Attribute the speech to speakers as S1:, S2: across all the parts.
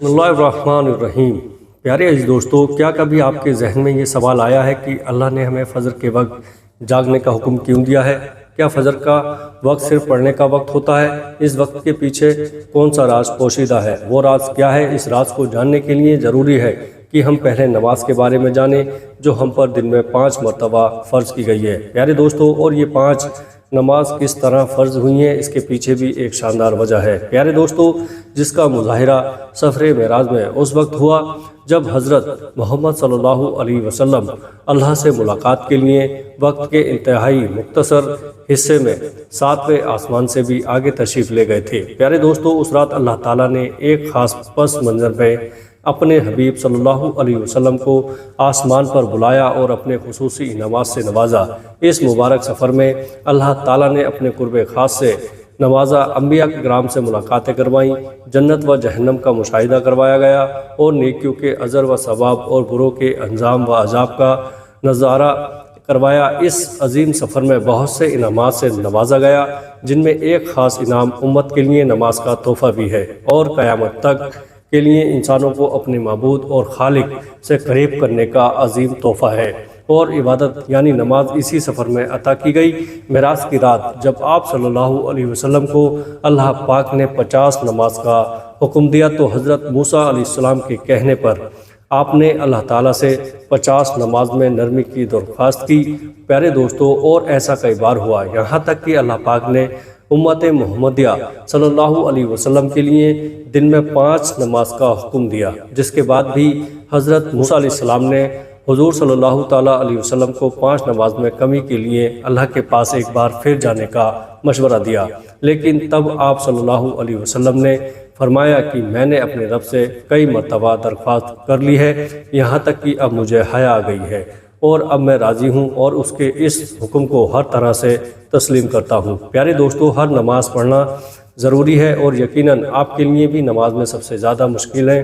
S1: बिस्मिल्लाहिर्रहमानिर्रहीम। प्यारे अज़ीज़ दोस्तों, क्या कभी आपके जहन में ये सवाल आया है कि अल्लाह ने हमें फ़जर के वक्त जागने का हुक्म क्यों दिया है? क्या फ़जर का वक्त सिर्फ पढ़ने का वक्त होता है? इस वक्त के पीछे कौन सा राज पोशीदा है? वो राज क्या है? इस राज को जानने के लिए ज़रूरी है कि हम पहले नमाज के बारे में जानें, जो हम पर दिन में 5 मरतबा फ़र्ज़ की गई है। प्यारे दोस्तों, और ये 5 नमाज किस तरह फ़र्ज़ हुई हैं, इसके पीछे भी एक शानदार वजह है। प्यारे दोस्तों, जिसका मुज़ाहिरा सफ़र मेराज में उस वक्त हुआ जब हज़रत मोहम्मद सल्लल्लाहु अलैहि वसल्लम अल्लाह से मुलाकात के लिए वक्त के इंतहाई मुख्तसर हिस्से में 7वें आसमान से भी आगे तशरीफ़ ले गए थे। प्यारे दोस्तों, उस रात अल्लाह ताला ने एक ख़ास पस मंज़र में अपने हबीब सल्लल्लाहु अलैहि वसल्लम को आसमान पर बुलाया और अपने खुसूसी इनामात से नवाजा। इस मुबारक सफ़र में अल्लाह ताला ने अपने कुर्ब ख़ास से नवाजा, अम्बिया किराम से मुलाकातें करवाईं, जन्नत व जहन्नम का मुशाहिदा करवाया गया और नेकियों के अजर व सवाब और बुरों के अंजाम व अजाब का नज़ारा करवाया। इस अजीम सफ़र में बहुत से इनामात से नवाजा गया, जिनमें एक ख़ास इनाम उम्मत के लिए नमाज का तोहफ़ा भी है और क़यामत तक के लिए इंसानों को अपने माबूद और खालिक से करीब करने का अजीम तोहफ़ा है। और इबादत यानी नमाज इसी सफ़र में अता की गई। मेराज की रात जब आप सल्लल्लाहु अलैहि वसल्लम को अल्लाह पाक ने 50 नमाज का हुक्म दिया, तो हज़रत मूसा अलैहिस्सलाम के कहने पर आपने अल्लाह ताला से 50 नमाज में नरमी की दरख्वास्त की। प्यारे दोस्तों, और ऐसा कई बार हुआ, यहाँ तक कि अल्लाह पाक ने उम्मत मुहम्मदिया सल्लल्लाहु अलैहि वसल्लम के लिए दिन में 5 नमाज का हुक्म दिया, जिसके बाद भी हज़रत मूसा अलैहिस्सलाम ने हुजूर सल्लल्लाहु ताला अलैहि वसल्लम को 5 नमाज में कमी के लिए अल्लाह के पास एक बार फिर जाने का मशवरा दिया। लेकिन तब आप सल्लल्लाहु अलैहि वसल्लम ने फरमाया कि मैंने अपने रब से कई मरतबा दरख्वास्त कर ली है, यहाँ तक कि अब मुझे हया आ गई है और अब मैं राज़ी हूँ और उसके इस हुक्म को हर तरह से तस्लीम करता हूँ। प्यारे दोस्तों, हर नमाज पढ़ना ज़रूरी है और यकीनन आपके लिए भी नमाज में सबसे ज़्यादा मुश्किल है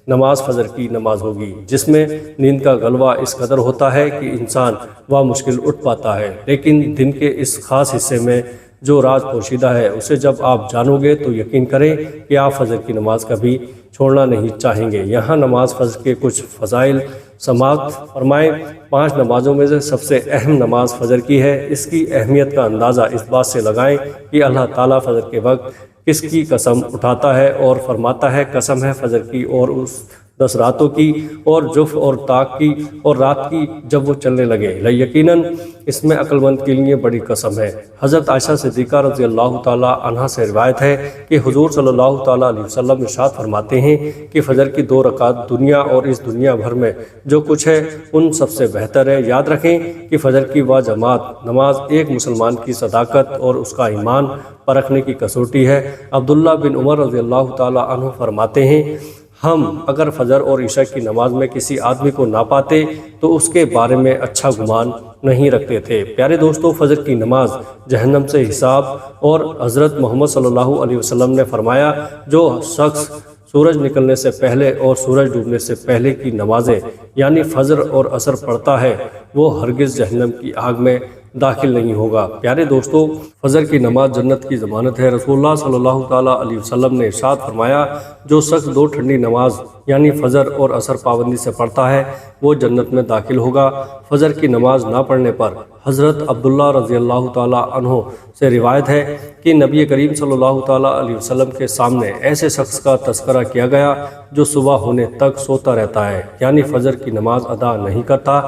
S1: नमाज फ़जर की नमाज होगी, जिसमें नींद का गलबा इस कदर होता है कि इंसान वह मुश्किल उठ पाता है। लेकिन दिन के इस ख़ास हिस्से में जो राज पोशीदा है, उसे जब आप जानोगे तो यकीन करें कि आप फ़जर की नमाज कभी छोड़ना नहीं चाहेंगे। यहाँ नमाज फ़जर के कुछ फ़ज़ाइल समाअत फरमाएँ। 5 नमाज़ों में से सबसे अहम नमाज फ़जर की है। इसकी अहमियत का अंदाज़ा इस बात से लगाएं कि अल्लाह ताला फ़जर के वक्त किसकी कसम उठाता है और फरमाता है, कसम है फ़जर की और उस 10 रातों की और जुफ़ और ताक की और रात की जब वो चलने लगे। यकीनन इसमें अक्लमंद के लिए बड़ी कसम है। हज़रत आयशा सिद्दीक़ा रज़ी अल्लाह ताला अन्हा से रिवायत है कि हुज़ूर सल्लल्लाहु ताला अलैहि वसल्लम इरशाद फरमाते हैं कि फ़जर की 2 रकात दुनिया और इस दुनिया भर में जो कुछ है उन सबसे बेहतर है। याद रखें कि फ़जर की वह जमात नमाज एक मुसलमान की सदाकत और उसका ईमान परखने की कसौटी है। अब्दुल्ला बिन उमर रज़ी अल्लाह ताला अन्हु फरमाते हैं, हम अगर फ़जर और इशा की नमाज में किसी आदमी को ना पाते तो उसके बारे में अच्छा गुमान नहीं रखते थे। प्यारे दोस्तों, फ़जर की नमाज जहन्नम से हिसाब और हज़रत मोहम्मद सल्लल्लाहु अलैहि वसल्लम ने फरमाया, जो शख्स सूरज निकलने से पहले और सूरज डूबने से पहले की नमाजें यानी फ़जर और असर पढ़ता है, वो हरगिज़ जहन्नम की आग में दाखिल नहीं होगा। प्यारे दोस्तों, फ़जर की नमाज जन्नत की ज़मानत है। रसूलुल्लाह सल्लल्लाहु ताला अलैहि वसल्लम ने इरशाद फरमाया, जो शख्स 2 ठंडी नमाज यानी फ़जर और असर पाबंदी से पढ़ता है, वो जन्नत में दाखिल होगा। फ़जर की नमाज ना पढ़ने पर हज़रत अब्दुल्ला रज़ी अल्लाह ताला अन्हु से रिवायत है कि नबी करीम सल्लल्लाहु ताला अलैहि वसल्लम के सामने ऐसे शख्स का तज़किरा किया गया जो सुबह होने तक सोता रहता है, यानी फ़जर की नमाज अदा नहीं करता।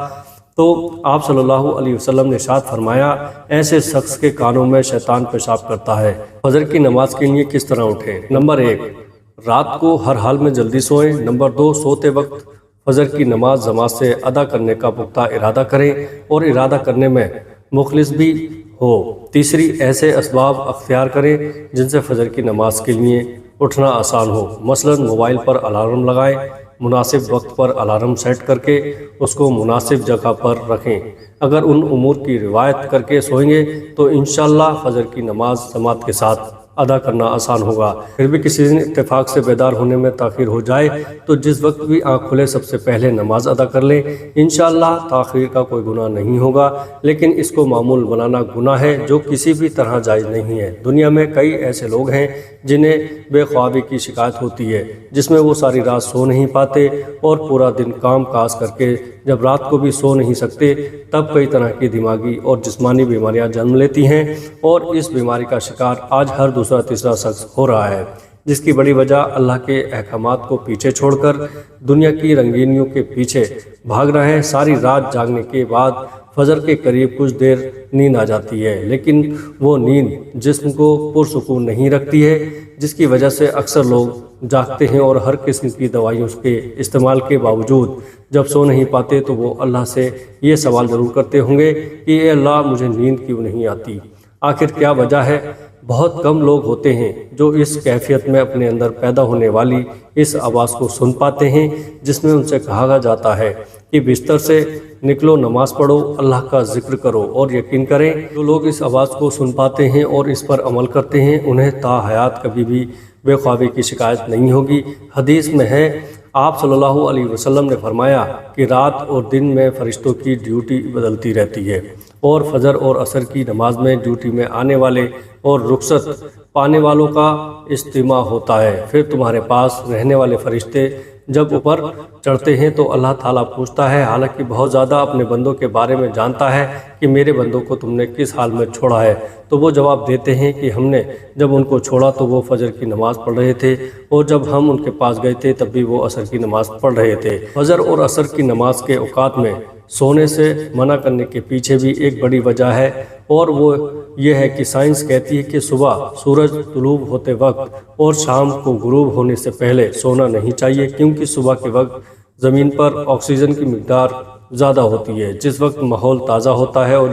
S1: तो आप सल्लल्लाहु अलैहि वसल्लम ने इरशाद फरमाया, ऐसे शख्स के कानों में शैतान पेशाब करता है। फ़जर की नमाज के लिए किस तरह उठें? नंबर 1, रात को हर हाल में जल्दी सोएं। नंबर 2, सोते वक्त फ़जर की नमाज जमात से अदा करने का पुख्ता इरादा करें और इरादा करने में मुखलिस भी हो। तीसरी, ऐसे असबाब अख्तियार करें जिनसे फ़जर की नमाज के लिए उठना आसान हो। मसलन मोबाइल पर अलार्म लगाएं, मुनासिब वक्त पर अलार्म सेट करके उसको मुनासिब जगह पर रखें। अगर उन उमूर की रिवायत करके सोएंगे तो इंशाअल्लाह फ़जर की नमाज जमात के साथ अदा करना आसान होगा। फिर भी किसी दिन इत्तेफाक से बेदार होने में ताख़ीर हो जाए तो जिस वक्त भी आँख खुले सबसे पहले नमाज अदा कर लें। इंशाअल्लाह ताख़ीर का कोई गुनाह नहीं होगा, लेकिन इसको मामूल बनाना गुनाह है जो किसी भी तरह जायज़ नहीं है। दुनिया में कई ऐसे लोग हैं جنہیں بے خوابی کی شکایت ہوتی ہے، جس میں وہ ساری رات سو نہیں پاتے اور پورا دن کام کاج کر کے جب رات کو بھی سو نہیں سکتے، تب کئی طرح کی دماغی اور جسمانی بیماریاں جنم لیتی ہیں، اور اس بیماری کا شکار آج ہر دوسرا تیسرا شخص ہو رہا ہے، جس کی بڑی وجہ اللہ کے احکامات کو پیچھے چھوڑ کر دنیا کی رنگینیوں کے پیچھے بھاگ رہے ہیں۔ ساری رات جاگنے کے بعد فجر کے قریب کچھ دیر نیند آ جاتی ہے، لیکن وہ نیند جسم کو پرسکون نہیں رکھتی ہے، جس کی وجہ سے اکثر لوگ جاگتے ہیں اور ہر قسم کی دوائیوں کے استعمال کے باوجود جب سو نہیں پاتے تو وہ اللہ سے یہ سوال ضرور کرتے ہوں گے کہ اے اللہ، مجھے نیند کیوں نہیں آتی؟ آخر کیا وجہ ہے؟ بہت کم لوگ ہوتے ہیں جو اس کیفیت میں اپنے اندر پیدا ہونے والی اس آواز کو سن پاتے ہیں، جس میں ان سے کہا جاتا ہے کہ بستر سے نکلو، نماز پڑھو، اللہ کا ذکر کرو، اور یقین کریں جو لوگ اس آواز کو سن پاتے ہیں اور اس پر عمل کرتے ہیں انہیں تا حیات کبھی بھی بے خوابی کی شکایت نہیں ہوگی۔ حدیث میں ہے، آپ صلی اللہ علیہ وسلم نے فرمایا کہ رات اور دن میں فرشتوں کی ڈیوٹی بدلتی رہتی ہے، اور فجر اور عصر کی نماز میں ڈیوٹی میں آنے والے اور رخصت پانے والوں کا اجتماع ہوتا ہے۔ پھر تمہارے پاس رہنے والے فرشتے جب اوپر چڑھتے ہیں تو اللہ تعالیٰ پوچھتا ہے، حالانکہ بہت زیادہ اپنے بندوں کے بارے میں جانتا ہے، کہ میرے بندوں کو تم نے کس حال میں چھوڑا ہے؟ تو وہ جواب دیتے ہیں کہ ہم نے جب ان کو چھوڑا تو وہ فجر کی نماز پڑھ رہے تھے، اور جب ہم ان کے پاس گئے تھے تب بھی وہ عصر کی نماز پڑھ رہے تھے۔ فجر اور عصر کی نماز کے اوقات میں سونے سے منع کرنے کے پیچھے بھی ایک بڑی وجہ ہے، اور وہ یہ ہے کہ سائنس کہتی ہے کہ صبح سورج طلوع ہوتے وقت اور شام کو غروب ہونے سے پہلے سونا نہیں چاہیے، کیونکہ صبح کے وقت زمین پر آکسیجن کی مقدار زیادہ ہوتی ہے، جس وقت ماحول تازہ ہوتا ہے، اور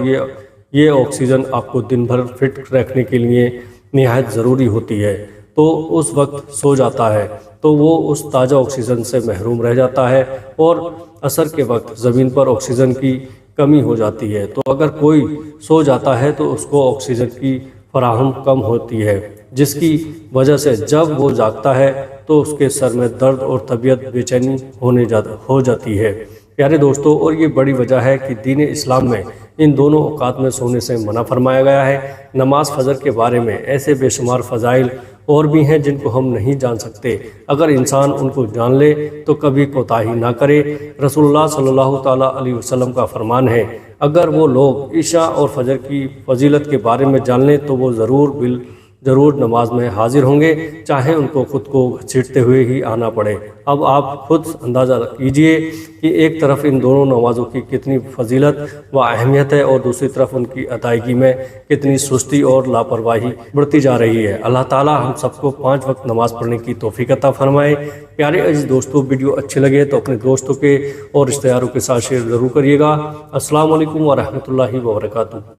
S1: یہ آکسیجن آپ کو دن بھر فٹ رکھنے کے لیے نہایت ضروری ہوتی ہے۔ تو اس وقت سو جاتا ہے تو وہ اس تازہ آکسیجن سے محروم رہ جاتا ہے، اور عصر کے وقت زمین پر آکسیجن کی کمی ہو جاتی ہے، تو اگر کوئی سو جاتا ہے تو اس کو آکسیجن کی فراہم کم ہوتی ہے، جس کی وجہ سے جب وہ جاگتا ہے تو اس کے سر میں درد اور طبیعت بے چینی ہو جاتی ہے۔ پیارے دوستو، اور یہ بڑی وجہ ہے کہ دین اسلام میں ان دونوں اوقات میں سونے سے منع فرمایا گیا ہے۔ نماز فجر کے بارے میں ایسے بے شمار فضائل اور بھی ہیں جن کو ہم نہیں جان سکتے، اگر انسان ان کو جان لے تو کبھی کوتاہی نہ کرے۔ رسول اللہ صلی اللہ تعالیٰ علیہ وسلم کا فرمان ہے، اگر وہ لوگ عشاء اور فجر کی فضیلت کے بارے میں جان لیں تو وہ ضرور نماز میں حاضر ہوں گے، چاہے ان کو خود کو گھسیٹتے ہوئے ہی آنا پڑے۔ اب آپ خود اندازہ کیجئے کہ ایک طرف ان دونوں نمازوں کی کتنی فضیلت و اہمیت ہے، اور دوسری طرف ان کی ادائیگی میں کتنی سستی اور لاپرواہی بڑھتی جا رہی ہے۔ اللہ تعالی ہم سب کو 5 وقت نماز پڑھنے کی توفیق عطا فرمائے۔ پیارے عزیز دوستو، ویڈیو اچھے لگے تو اپنے دوستوں کے اور رشتہ داروں کے ساتھ شیئر ضرور کریے گا۔ السلام علیکم ورحمۃ اللہ وبرکاتہ۔